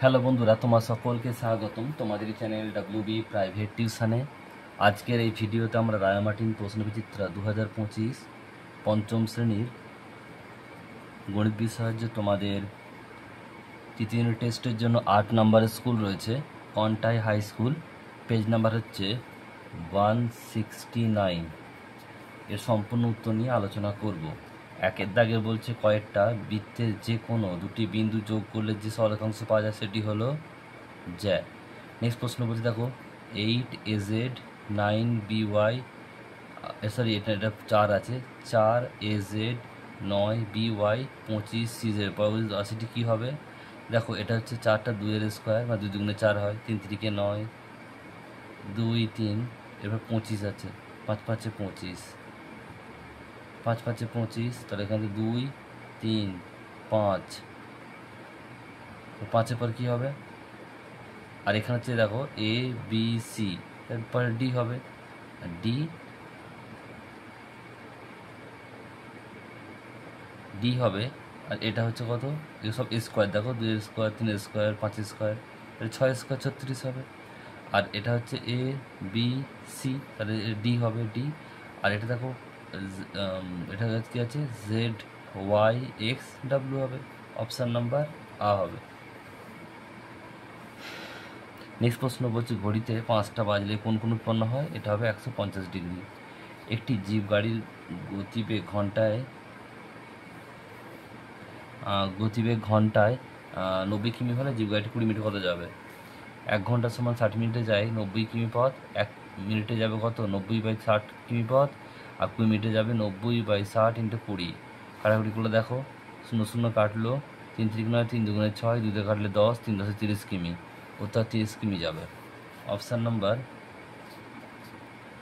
Hello বন্ধুরা, তোমার সকলকে স্বাগতম তোমাদের চ্যানেল WB প্রাইভেট টিউশনে। আজকের এই ভিডিওতে আমরা রায়ামার্টিন প্রশ্নবিচিত্রা 2025 পঞ্চম শ্রেণীর গণিত বিষয়ের যে তোমাদের তৃতীয় ইউনিট টেস্টের জন্য 8 নম্বরের স্কুল রয়েছে, Contai high school, page number হচ্ছে 169, এর সম্পূর্ণ উত্তর নিয়ে আলোচনা করব। একের দাগে বলছে কয়েকটা বৃত্তের যে কোনো দুটি বিন্দু যোগ করলে যে সরলরেখাংশ পাওয়া যায় সেটি হলো জ্যা। নেক্সট প্রশ্ন বলছে দেখো 8AZ 9BY, সরি এটা 4 আছে, 4AZ 9BY 25CZ পরবর্তী রাশিটি কী হবে? দেখো এটা হচ্ছে 4টা 2-এর স্কোয়ার, বা 2 দুগুণে 4 হয়, 3 3-কে 9, 2 3, এরপর 25 আছে, 5 5-এ 25, 5 5-এ 25, তাহলে এখানে 2 3 5, 5-এর পর কী হবে? আর এখানে হচ্ছে দেখো ABC, তারপরে ডি হবে, ডি হবে। আর এটা হচ্ছে কত? এগুলো সব স্কোয়ার, দেখো 2-এর স্কোয়ার, 3-এর স্কোয়ার, 5 স্কোয়ার, তাহলে 6 স্কোয়ার 36 হবে। আর এটা হচ্ছে ABC, তাহলে ডি হবে, ডি। আর এটা দেখো এটা কী আছে? ZYXW হবে, অপশান নাম্বার আ হবে। নেক্সট প্রশ্ন বলছে ঘড়িতে 5টা বাজলে কোন কোন উৎপন্ন হয়? এটা হবে 150 ডিগ্রি। একটি জিপ গাড়ির গতিবেগ ঘন্টায় 90 কিমি হলে জিপ গাড়িটি 20 মিনিটে কত যাবে? 1 ঘন্টা সমান 60 মিনিটে যায় 90 কিমি পথ, 1 মিনিটে যাবে কত? 90/60 কিমি পথ, আর 20 মিনিটে যাবে 90/60 × 20। কাটাকুটি করলে দেখো 0 0 কাটলো, 3 3 9, 3 2 6, 2 দিয়ে কাটলে 10, 3 10 30 কিমি, উত্তর 30 কিমি যাবে। অপশান নাম্বার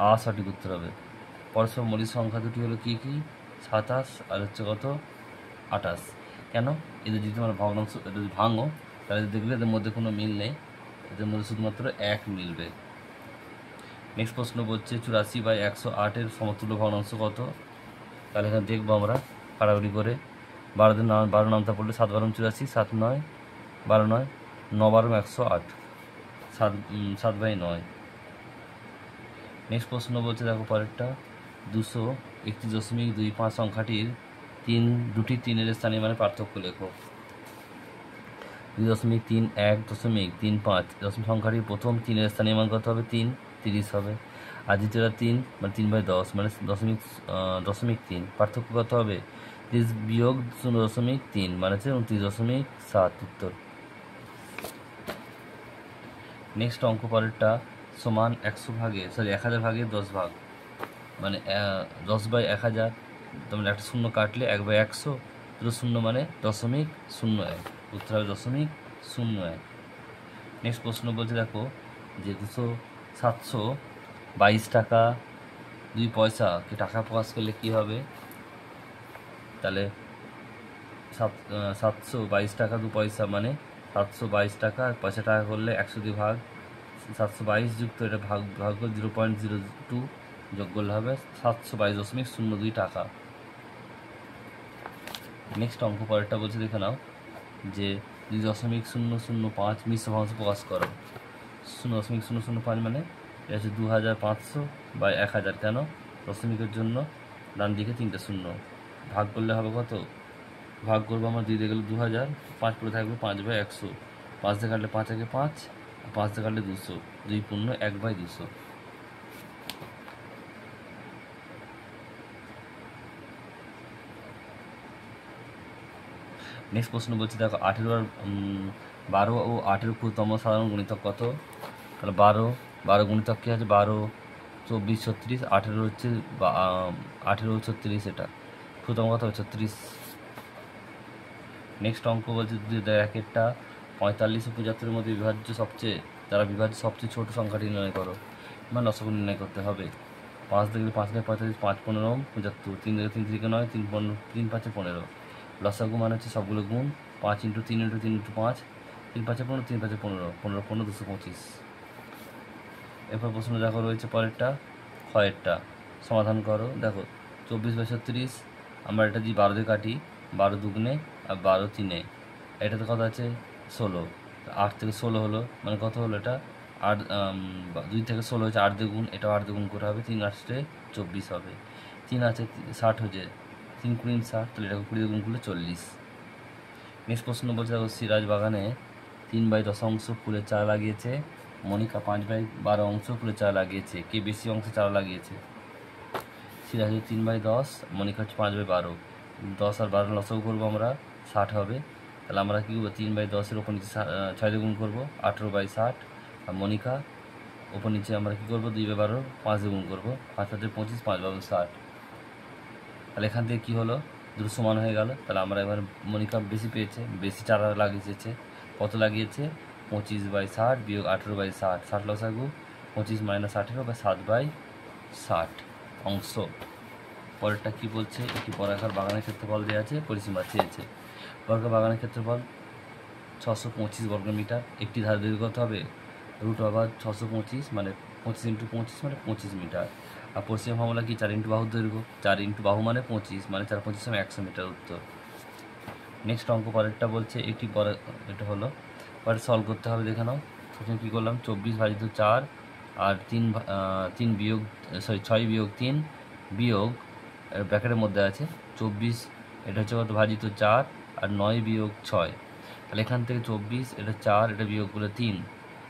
আ সঠিক উত্তর হবে। পরস্পর মৌলিক সংখ্যা দুটি হলো কী কী? 27 আর হচ্ছে কত? 28। কেন? এদের যদি তোমরা ভগ্নাংশ এটা যদি ভাঙো তাহলে দেখবে এদের মধ্যে কোনো মিল নেই, এদের মধ্যে শুধুমাত্র 1 মিলবে। নেক্সট প্রশ্ন বলছে 84/108 এর সমতুল্য ভগ্নাংশ কত? তাহলে এখানে দেখবো আমরা কাটাকুটি করে। 12 নামতা পড়লে 7 12 84, 7 9 12 9, 9 12 108, 7/9। নেক্সট প্রশ্ন বলছে দেখো পরেরটা 231.25 সংখ্যাটির দুটি 3-এর স্থানীয় মানে পার্থক্য লেখো। 2.31.35 দশমিক সংখ্যাটির প্রথম 3-এর স্থানীয় মান কত হবে? 3, 30 হবে। আর দ্বিতীয়টা 3 মানে 3/10 মানে 0.3, পার্থক্য কত হবে? 30 বিয়োগ 0.3 মানে হচ্ছে 29.7 উত্তর। নেক্সট অঙ্ক পরেরটা সমান 1000 ভাগে 10 ভাগ, মানে 10/1000, তোমরা একটা শূন্য কাটলে 1/100, দুটো শূন্য মানে 0.01, উত্তর হবে 0.01। নেক্সট প্রশ্ন বলছে দেখো যে 722 টাকা 2 পয়সাকে টাকা প্রকাশ করলে কী হবে? তাহলে 722 টাকা 2 পয়সা মানে 722 টাকা, পয়সা টাকা করলে 100 দিয়ে ভাগ, 722 যুক্ত এটা ভাগ করে 0.02 যোগ করলে হবে 722.02 টাকা। নেক্সট অঙ্ক পরেরটা বলছে দেখে নাও যে 2.005 মিশ্র ভগ্নাংশ প্রকাশ করো। 0.005 মানে এটা হচ্ছে 2500/1000। কেন? দশমিকের জন্য ডান দিকে 3টে শূন্য, ভাগ করলে হবে কত? ভাগ করবো আমরা 2 দিয়ে গেলে 2000, 5 পড়ে থাকবে 5/100, 5 দিয়ে কাটলে 5 একে 5, 5 দিয়ে কাটলে 200, 2 পূর্ণ 1/200। নেক্সট প্রশ্ন বলছি দেখো 12 ও 8-এর ক্ষুদ্রতম সাধারণ গুণিতক কত? তাহলে 12 গুণিতক কী আছে? 12 24 36, 18 হচ্ছে 36, এটা ক্ষুদ্রতম কত হবে? 36। নেক্সট অঙ্ক বলছে একটা 45 ও 75-এর মধ্যে বিভাজ্য সবচেয়ে ছোট সংখ্যাটি নির্ণয় করো, মানে লসাগু নির্ণয় করতে হবে। 5 দেখলে 5 45, 5 15 75, 3 দেখলে 3 3 9, 3 5 15। লসাগু মানে হচ্ছে সবগুলো গুণ, 5 × 3 × 3 × 5, 3 5 15, 3 5 15, 15 15 225। এরপর প্রশ্ন দেখো রয়েছে পরেরটা ক্ষয়েরটা, সমাধান করো। দেখো 24/36 আমরা এটা যদি 12 দিয়ে কাটি, 12 দুগুণে আর 12 তিনে, এটাতে কত আছে? 16, 8 থেকে 16 হলো, মানে কত হলো এটা 8, 2 থেকে 16 হচ্ছে 8 দ্বিগুণ, এটাও 8 দ্বিগুণ করে হবে, 3 8 24 হবে, 3 আছে 60 হচ্ছে, 3 × 60, তাহলে এটাকে 20 দ্বিগুণ করলে 40। নেক্সট প্রশ্ন বলছে দেখো, সিরাজ বাগানে 3/10 ফুলের চারা লাগিয়েছে, মনিকা 5/12 অংশ ফুলের চারা লাগিয়েছে, কে বেশি অংশ চারা লাগিয়েছে? সিরাজ হচ্ছে 3/10, মনিকা হচ্ছে 5/12, 10 আর 12 লসাগু করবো আমরা, 60 হবে। তাহলে আমরা কী করবো, 3/10-এর ওপর নিচে 6 দ্বিগুণ করবো, 18/60, আর মনিকা ওপর নিচে আমরা কী করবো, 2/12 5 দ্বিগুণ করবো, 5 5 25, 5/12 60। তাহলে এখান থেকে কী হলো, দুটো সমান হয়ে গেল। তাহলে আমরা এবার মনিকা বেশি পেয়েছে, বেশি চারা লাগিয়েছে, কত লাগিয়েছে, 25/60 বিয়োগ 18/60, 60 লসাগু, 25 - 18 বা 7/60 অংশ। পরেরটা কী বলছে, একটি বর্গাকার বাগানের ক্ষেত্রফল দেওয়া আছে, পরিসীমা চেয়েছে। বর্গাকার বাগানের ক্ষেত্রফল 625 বর্গমিটার, একটি ধারে দৈর্ঘ্য কত হবে, √625 মানে 25 × 25 মানে 25 মিটার। আর পরিসীমা ফর্মুলা কি, 4 × বাহুর দৈর্ঘ্য, 4 × বাহু মানে 25, মানে 4 25 100 মিটার উত্তর। নেক্সট অঙ্ক পরেরটা বলছে, একটি এটা হলো পরে সলভ করতে হবে, দেখে নাও। প্রথমে কী করলাম, 24/4 আর 3 বিয়োগ 6 বিয়োগ 3 বিয়োগ ব্র্যাকেটের মধ্যে আছে 24, এটা হচ্ছে কত, ভাজিত 4 আর 9 বিয়োগ 6। তাহলে এখান থেকে 24, এটা 4, এটা বিয়োগ করলে 3,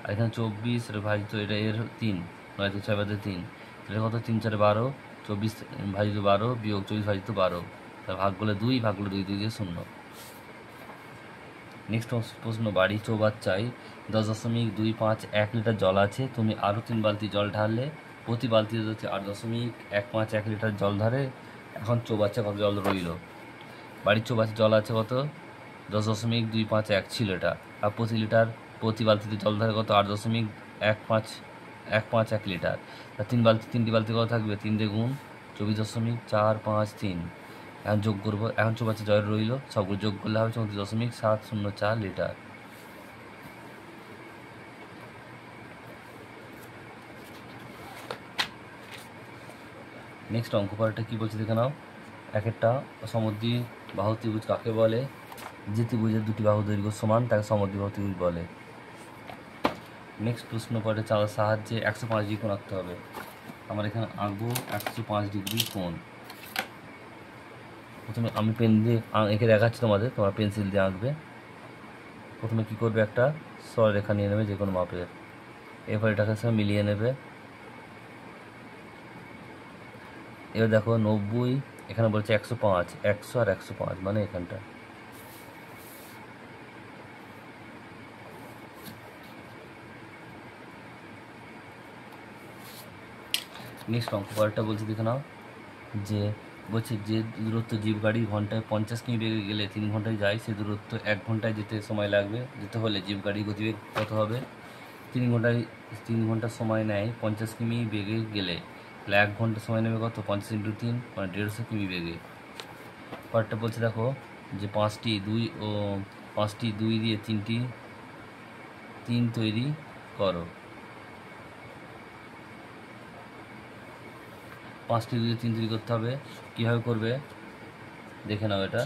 আর এখানে 24, এটা ভাজিত, এটা এর 3, 9 থেকে 6 বাদে 3, তাহলে কত, 3 4 12, 24 ভাজিত 12 বিয়োগ 24 ভাজিত 12, তাহলে ভাগ করলে 2, ভাগ করলে 2 2 দিয়ে 0। নেক্সট প্রশ্ন, বাড়ি চৌবাচ্চায় 10.251 লিটার জল আছে, তুমি আরও 3 বালতি জল ঢাললে, প্রতি বালতিতে হচ্ছে 8.151 লিটার জল ধারে, এখন চৌবাচ্চা কত জল রইল? বাড়ির চৌবাচ্চা জল আছে কত, 10.251 ছিল এটা, আর প্রতি বালতিতে জল ধারে কত, 8.151 লিটার। তা 3টি বালতি কত থাকবে, 3 দিয়ে গুণ 24.453। এখন যোগ করবো, এখন চৌবাচ্চা জল রইল, সবগুলো যোগ করলে হবে 34.704 লিটার। নেক্সট অঙ্ক পরেরটা কী বলছে দেখে নাও। একটা সমদ্বিবাহু ত্রিভুজ কাকে বলে? যে ত্রিভুজের দুটি বাহু দৈর্ঘ্য সমান তাকে সমদ্বিবাহু ত্রিভুজ বলে। নেক্সট প্রশ্ন পরে চালার সাহায্যে 105 ডিগ্রি কোণ আঁকতে হবে। আমার এখানে আঁকবো 105 ডিগ্রি কোণ। প্রথমে আমি পেন দিয়ে এঁকে দেখাচ্ছি তোমাদের, তোমরা পেন্সিল দিয়ে আঁকবে। প্রথমে কী করবে, একটা সরলরেখা নিয়ে নেবে যে কোনো মাপের, এরপর এটাকে সঙ্গে মিলিয়ে নেবে। এবার দেখো 90, এখানে বলছে 105, 100 আর 105 মানে এখানটা। নেক্সট অঙ্ক পরেরটা বলছে দেখে নাও, যে বলছে যে দূরত্ব জিপ গাড়ি ঘন্টায় 50 কিমি বেগে গেলে 3 ঘন্টায় যায়, সে দূরত্ব 1 ঘন্টায় যেতে হলে জিপ গাড়ির গতিবেগ কত হবে? 3 ঘন্টা সময় নেয় 50 কিমি বেগে গেলে, তাহলে 1 ঘন্টা সময় নেবে কত, 50 × 3 মানে 150 কিমি বেগে। পরেরটা বলছে দেখো, যে 5টি 2 দিয়ে 3টি 3 তৈরি করো। 5টি 2 দিয়ে 3 তৈরি করতে হবে, কীভাবে করবে দেখে নাও। এটা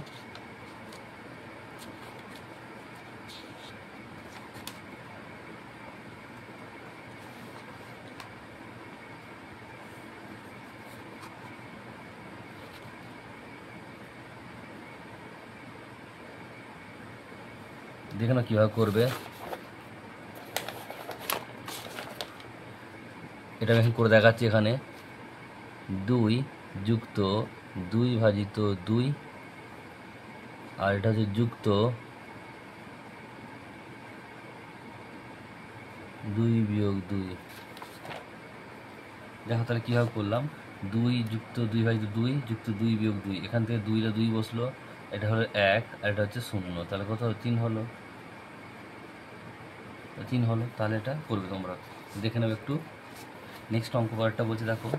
দেখে নাও কীভাবে করবে। এটা আমি এখন করে দেখাচ্ছি। এখানে 2 যুক্ত 2 ভাজিত 2, আর এটা হচ্ছে যুক্ত 2 বিয়োগ 2। দেখো তাহলে কীভাবে করলাম, 2 যুক্ত 2 ভাজিত 2 যুক্ত 2 বিয়োগ 2, এখান থেকে 2 2 বসলো, এটা হলো 1 আর এটা হচ্ছে 0, তাহলে কত হলো, 3 হলো। তাহলে এটা করবে তোমরা, দেখে নেবে একটু। নেক্সট অঙ্ক পরেরটা বলছে দেখো,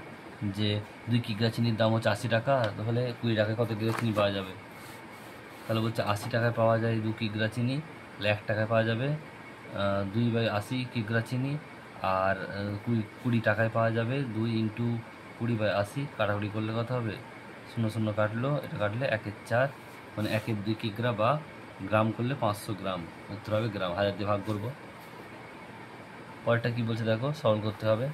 যে 2 কিগ্রা চিনির দাম হচ্ছে 80 টাকা, তাহলে 20 টাকায় কত কিগ্রা চিনি পাওয়া যাবে? তাহলে বলছে 80 টাকায় পাওয়া যায় 2 কিগ্রা চিনি, তাহলে 1 টাকায় পাওয়া যাবে 2/80 কিগ্রা চিনি, আর 20 টাকায় পাওয়া যাবে 2 × 20/80। কাটাকুটি করলে কত হবে, 0 0 কাটলো, এটা কাটলে 1 এর 4, মানে 1 এর 2 কিগ্রা বা গ্রাম করলে 500 গ্রাম, উত্তর হবে গ্রাম। 1000 দিয়ে ভাগ করব। পরেরটা কি বলছে দেখো, সরল করতে হবে।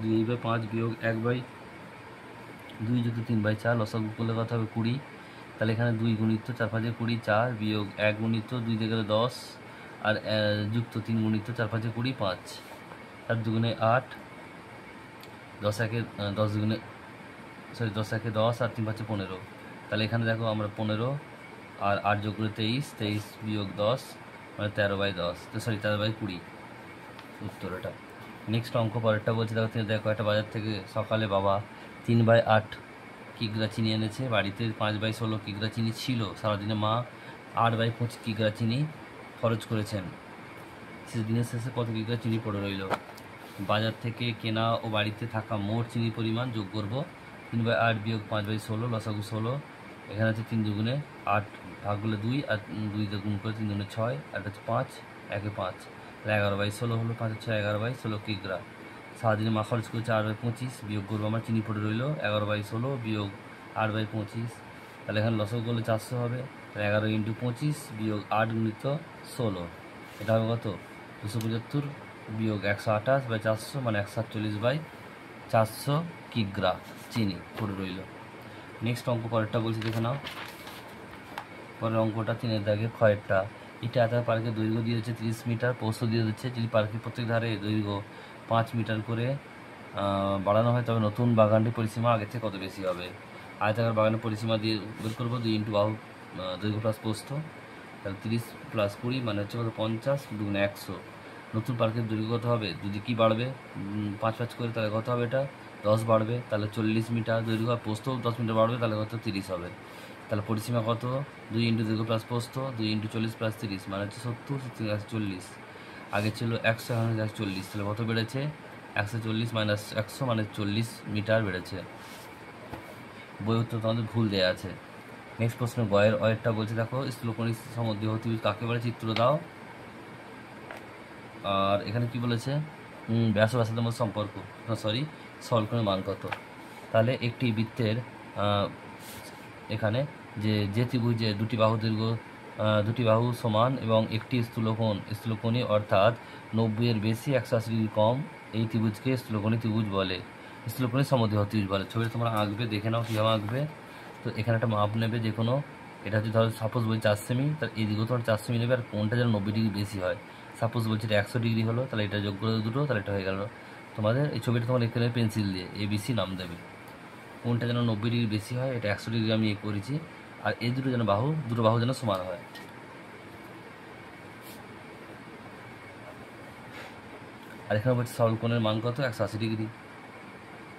2/5 বিয়োগ 1/2 যুক্ত 3/4 লসাগু করলে কত হবে 20। তাহলে এখানে 2 গুণিত 4 5 20, 4 বিয়োগ 1 গুণিত 2 দিয়ে গেলে 10, আর যুক্ত 3 গুণিত 4 5 20, 5, 4 দুগুণে 8, 10 1 10 আর 3 5 15। তাহলে এখানে দেখো আমরা 15 আর 8 যোগ করে 23, 23 বিয়োগ 10 মানে 13/10, 13/20 উত্তর এটা। নেক্সট অঙ্ক পরেরটা বলছে দেখো একটা বাজার থেকে সকালে বাবা 3/8 কিগ্রা চিনি এনেছে, বাড়িতে 5/16 কিগ্রা চিনি ছিল। সারাদিনে মা 8/25 কিগ্রা চিনি খরচ করেছেন। দিনের শেষে কত কিগ্রা চিনি পড়ে রইল? বাজার থেকে কেনা ও বাড়িতে থাকা মোট চিনির পরিমাণ যোগ করব। 3/8 বিয়োগ 5/16 লসাগু 16। এখানে হচ্ছে 3 দুগুণে 8 ভাগ করলে 2, আর 2 দিয়ে গুণ করে 3 দুগুণে 6, আর হচ্ছে 5, 1 5, 11/16 হলো। 5 6 11/16 কিগ্রা। সারাদিনে মা খরচ করেছে 8/25, বিয়োগ করবো আমার চিনি পড়ে রইল 11/16 বিয়োগ 8/25। তাহলে এখানে লসাগু করলে 400 হবে। 11 × 25 বিয়োগ 8 গুণিত 16, এটা হবে কত 275 বিয়োগ 128/400 মানে 147/400 কিগ্রা চিনি পড়ে রইল। নেক্সট অঙ্ক পরেরটা বলছি দেখে নাও। পরের অঙ্কটা 3 দাগে ক্ষয়েরটা। এটা এত পার্কের দৈর্ঘ্য দিয়ে হচ্ছে 30 মিটার, প্রস্থ দিয়ে হচ্ছে। যদি পার্কের প্রত্যেক ধারে দৈর্ঘ্য 5 মিটার করে বাড়ানো হয় তবে নতুন বাগানটির পরিসীমা আগের থেকে কত বেশি হবে? আয়তাকার বাগানের পরিসীমা দিয়ে বের করবো 2 × বাহু দৈর্ঘ্য প্লাস প্রস্থ। তাহলে 30 + 20 মানে হচ্ছে কত 50, 2 × 100। নতুন পার্কের দৈর্ঘ্য কত হবে? যদি কি বাড়বে 5 5 করে, তাহলে কত হবে? এটা 10 বাড়বে, তাহলে 40 মিটার দৈর্ঘ্য। আর প্রস্থ 10 মিটার বাড়বে, তাহলে কত 30 হবে। তাহলে পরিসীমা কত 2 × দৈর্ঘ্য প্লাস প্রস্থ 2 × 40 + 30 মানে হচ্ছে 70, 40। আগে ছিল 100, এখন হচ্ছে 140। তাহলে কত বেড়েছে? 140 - 100 মানে 40 মিটার বেড়েছে। বই উত্তর তোমাদের ভুল দেওয়া আছে। নেক্সট প্রশ্ন গয়ের অয়েরটা বলছে দেখো, স্থূলকোণী সমদ্বিবাহু ত্রিভুজ কাকে বলে চিত্র দাও। আর এখানে কি বলেছে ব্যাস ও ব্যাসার্ধের মধ্যে সম্পর্ক, সরলকোণের মান কত। তাহলে একটি বৃত্তের এখানে যে ত্রিভুজে দুটি বাহু সমান এবং একটি স্থূলকোণী অর্থাৎ 90 এর বেশি 180 ডিগ্রি কম, এই ত্রিভুজকে স্থূলকোণী ত্রিভুজ বলে, স্থূলকোণী সমদ্বিবাহু ত্রিভুজ বলে। ছবিটা তোমরা আঁকবে, দেখে নাও কীভাবে আঁকবে। তো এখানে একটা মাপ নেবে যে কোনো, এটা হচ্ছে ধরো সাপোজ বলছি 4 সেমি, তার এই দিকেও তোমার 4 সেমি নেবে, আর কোণটা যেন 90 ডিগ্রি বেশি হয়। সাপোজ বলছি এটা 100 ডিগ্রি হলো, তাহলে এটা যোগ করে দুটো, তাহলে এটা হয়ে গেল তোমাদের। এই ছবিটা তোমার লিখতে নেবে পেন্সিল দিয়ে, ABC নাম দেবে। কোণটা যেন 90 ডিগ্রি বেশি হয়, এটা 100 ডিগ্রি আমি করেছি। আর এই দুটো বাহু যেন সমান হয়। আর এখানে বলছে সরলকোণের মান কত 180 ডিগ্রি।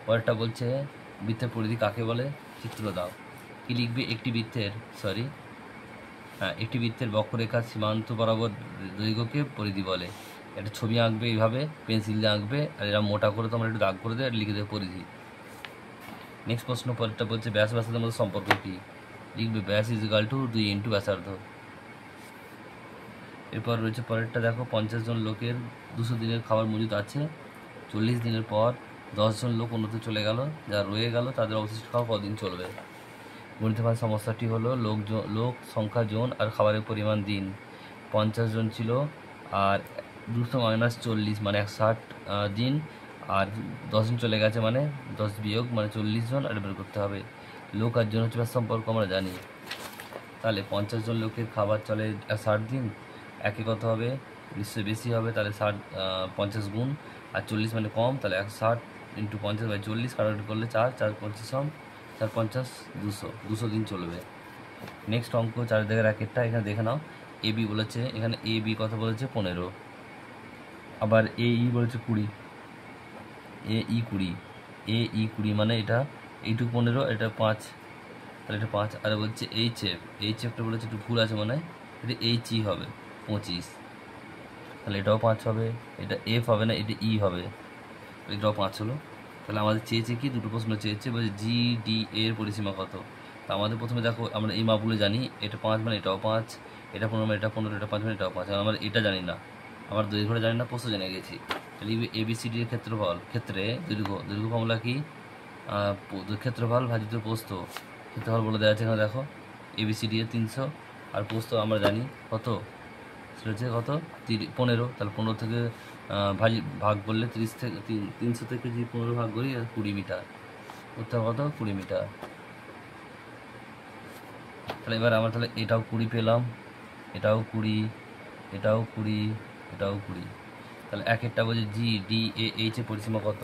পরেরটা বলছে বৃত্তের পরিধি কাকে বলে চিত্র দাও। কি লিখবে? একটি বৃত্তের বক্ররেখার সীমান্ত বরাবর দৈর্ঘ্যকে পরিধি বলে। একটা ছবি আঁকবে এইভাবে, পেন্সিল দিয়ে আঁকবে, আর এরা মোটা করে তোমরা একটু দাগ করে দেবে আর লিখে দেবে পরিধি। নেক্সট প্রশ্ন পরেরটা বলছে ব্যাস ব্যাসার্ধের মধ্যে সম্পর্ক কী। লিখবে ব্যাস = 2 × ব্যাসার্ধ। এরপর রয়েছে পরেরটা দেখো, 50 জন লোকের 200 দিনের খাবার মজুদ আছে। 40 দিনের পর 10 জন লোক অন্যত্র চলে গেল, যা রয়ে গেল তাদের অবশিষ্ট খাওয়া কদিন চলবে? গণিতভাবে সমস্যাটি হলো লোক সংখ্যা জন আর খাবারের পরিমাণ দিন। 50 জন ছিল, আর 200 - 40 মানে 160 দিন, আর 10 জন চলে গেছে মানে 10 বিয়োগ মানে 40 জন, আর বের করতে হবে। লোক আর জন হচ্ছে সম্পর্ক আমরা জানি। তাহলে 50 জন লোকের খাবার চলে 60 দিন, একে কত হবে? নিশ্চয়ই বেশি হবে, তাহলে 50 গুণ, আর 40 মানে কম, তাহলে 160 × 50/40 কাটাকাটি করলে 4 4 50 4 50 200 দিন চলবে। নেক্সট অঙ্ক 4 দাগের একেরটা, এখানে দেখে নাও। AB বলেছে, এখানে AB কত বলেছে 15, আবার AE বলেছে 20, AE 20 মানে এটা এইটুকু 15, এটা 5, তাহলে এটা 5। আর বলছে HFটা বলেছে একটু ভুল আছে মানে, এটা HE হবে 25, তাহলে এটাও 5 হবে। এটা F হবে না, এটা E হবে, এটাও 5 হলো। তাহলে আমাদের চেয়েছে কি, দুটো প্রশ্ন চেয়েছে, বলছে GD এর পরিসীমা কত। তা আমাদের প্রথমে দেখো আমরা এই মাপগুলো জানি, এটা 5 মানে এটাও 5, এটা 15 মানে এটা 15, এটা 5 মানে এটাও 5। আমরা এটা জানি না, আমার দৈর্ঘ্যটা জানি না, প্রস্থ জেনে গেছি। তাহলে ABCD এর ক্ষেত্রে দৈর্ঘ্য ফর্মুলা কি? ক্ষেত্রফল ভাজিত প্রস্থ। ক্ষেত্রফল বলে দেওয়া আছে এখানে দেখো, ABCD এর 300, আর পোস্ত আমরা জানি কত, সেটা হচ্ছে কত 15, তাহলে 15 থেকে ভাগ করলে 30 থেকে 300 থেকে যদি 15 ভাগ করি 20 মিটার, উত্তর কত 20 মিটার। তাহলে এবার আমরা তাহলে এটাও 20 পেলাম, এটাও 20, এটাও 20, এটাও 20। তাহলে একেরটা বলছে GDAH এর পরিসীমা কত,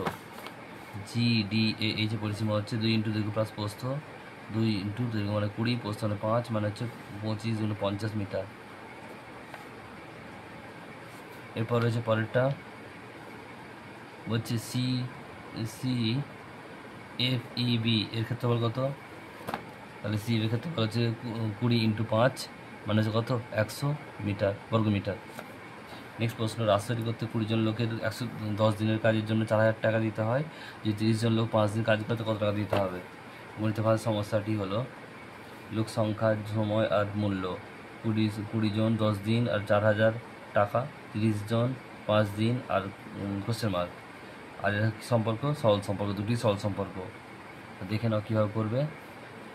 GDAH এর পরিসীমা হচ্ছে 2 ইন্টু দৈর্ঘ্য প্লাস প্রস্থ, 2 ইন্টু দৈর্ঘ্য মানে 20, প্রস্থ মানে 5, মানে হচ্ছে 25 গুণ 50 মিটার। এরপর রয়েছে পরেরটা, বলছে CFEB এর ক্ষেত্রফল কত, তাহলে CFEB এর ক্ষেত্রফল হচ্ছে 20 ইন্টু 5, মানে হচ্ছে কত 100 মিটার বর্গমিটার। নেক্সট প্রশ্ন, রাস্তা তৈরি করতে 20 জন লোকের 110 দিনের কাজের জন্য 4000 টাকা দিতে হয়, যদি 30 জন লোক 5 দিন কাজ করতে কত টাকা দিতে হবে। গণিত ভাষার সমস্যাটি হলো লোক সংখ্যা, সময় আর মূল্য। 20 জন 10 দিন আর 4000 টাকা, 30 জন 5 দিন আর কোশ্চেন মার্ক। আর এটা কি সম্পর্ক, সরল সম্পর্ক, দুটি সরল সম্পর্ক। দেখে নাও কীভাবে করবে।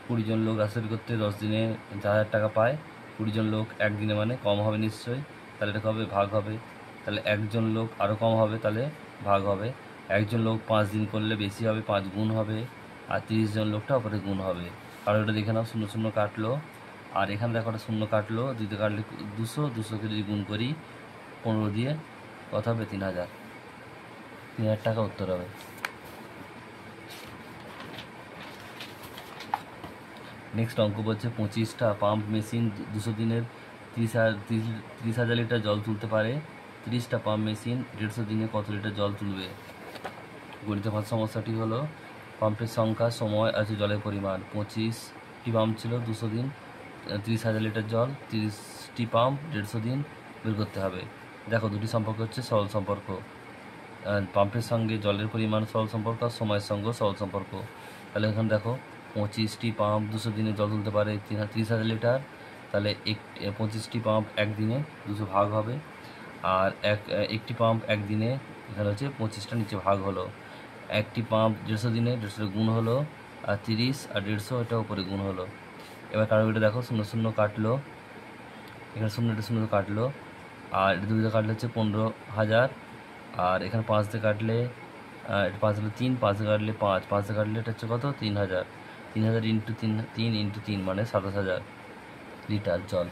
20 জন লোক রাস্তা তৈরি করতে 10 দিনে 4000 টাকা পায়, 20 জন লোক একদিনে মানে কম হবে নিশ্চয়ই, তাহলে এটা হবে ভাগ হবে। তাহলে একজন লোক আরও কম হবে, তাহলে ভাগ হবে। একজন লোক 5 দিন করলে বেশি হবে, 5 গুণ হবে, আর 30 জন লোকটা ওপরে গুণ হবে। কারণ এটা দেখে নাও, 0 0 কাটলো, আর এখানে দেখো একটা 0 কাটলো, দুইতে কাটলে 200কে যদি গুণ করি 15 দিয়ে, কত হবে 3000 টাকা উত্তর হবে। নেক্সট অঙ্ক বলছে 25টা পাম্প মেশিন 200 দিনের 30,000 লিটার জল তুলতে পারে, 30টা পাম্প মেশিন 150 দিনে কত লিটার জল তুলবে। গণিত ভাষা সমস্যাটি হলো পাম্পের সংখ্যা, সময় আর জলের পরিমাণ। 25টি পাম্প ছিল 200 দিন, 30,000 লিটার জল, 30টি পাম্প 150 দিন বের করতে হবে। দেখো দুটি সম্পর্ক হচ্ছে সরল সম্পর্ক, পাম্পের সঙ্গে জলের পরিমাণ সরল সম্পর্ক, আর সময়ের সঙ্গে সরল সম্পর্ক। তাহলে এখানে দেখো 25টি পাম্প 200 দিনে জল তুলতে পারে 30,000 লিটার, তাহলে 25টি পাম্প একদিনে 200 ভাগ হবে, আর একটি পাম্প একদিনে, এখানে হচ্ছে 25টা নিচে ভাগ হলো। একটি পাম্প 150 দিনে 150 গুণ হলো, আর 30 আর 150 এটা উপরে গুণ হলো। এবার কারো এটা দেখো 0 0 কাটলো, এখানে 0 কাটলো, আর এটা 2 দিয়ে কাটলে হচ্ছে 15,000, আর এখানে 5 দিয়ে কাটলে 5 হলো 3, 5 দিয়ে কাটলে 5, 5 দিয়ে কাটলে এটা হচ্ছে কত 3000, 3000 ইন্টু 3 ইন্টু 3 মানে 27,000 লিটার জল।